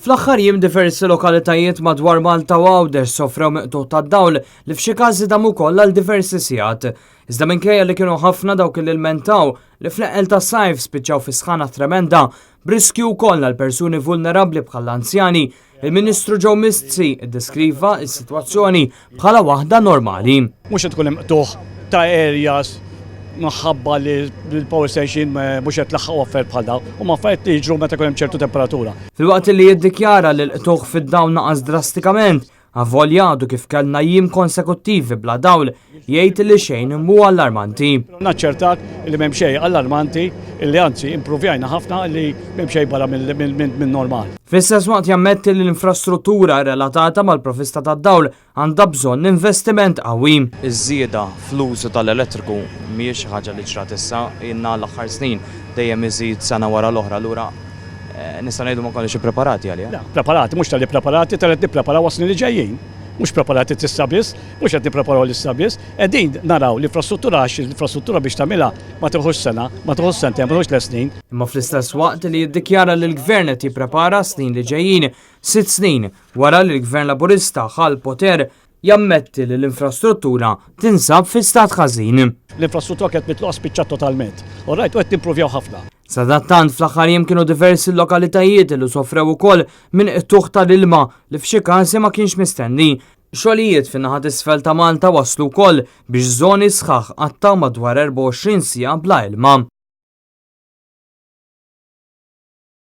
Fl-aħħar jiem diversi lokalitajiet madwar Malta u Għawdex sofrew miqtuħ tad-dawl li f'xi każi damu ukoll għal diversi sigħat. Iżda minkejja li kienu ħafna dawk li lmentaw li fl-eqel tas-sajf spiċċaw fi sħana tremenda b'riskju wkoll għal persuni vulnerabbli bħal anzjani, il-Ministru Joe Mizzi iddeskriva s-sitwazzjoni bħala waħda normali. Mhux qed tkun miqtuħ ta' areas maħabba li l-power station mhux qed tlaħħaq offer bħal dawn u ma affarijiet li jiġru meta jkun hemm ċertu temperatura. Filwaqt li jiddikjara li l-qtuħ fid-dawl naqas drastikament, avolja għadu kif kellna jiem konsekuttivi bla dawl jgħid li xejn mhu allarmanti. Naċċertak li m'hemm xejn allarmanti illi anzi improvjajna ħafna li m'hemm xejn barra minn normal. Fl-istess waqt jammetti li l-infrastruttura relatata mal-provista tad-dawl għandha bżonn investiment qawwi. Iż-żieda fl-użu tal-elettriku mhijiex ħaġa li ġrat issa, inna l-aħħar snin dejjem iżid sena wara l-oħra lura nista' ngħidu ma konniex ippreparati għaliha. Preparati, mhux tal-li preparati, tal-li nippreparaw għas-snin li ġejjin. Mhux preparati tista' biss, mhux qed nippreparaw l-issa biss, qegħdin naraw l-infrastruttura għax l-infrastruttura biex tagħmilha ma tieħux sena, ma tieħux sentejn, ma tieħux snin. Imma fl-istess waqt li jiddikjara li l-gvern qed jipprepara snin li ġejjin 6 snin wara li l-gvern Laburista ħal poter jammetti li l-infrastruttura tinsab fi stat ħażin. L-infrastruttura kienet mitluqa spiċċat totalment. Orrajt qed nimprovjaw ħafna. Sadattant fl-aħħar jiem kienu diversi lokalitajiet li sofrew ukoll minn qtuħ tal-ilma li f'xi każi ma kienx mistenni. Xogħlijiet fin-naħa t'isfel ta' Malta waslu wkoll biex żoni sħaħ għattaw madwar 24 siegħa bla ilma.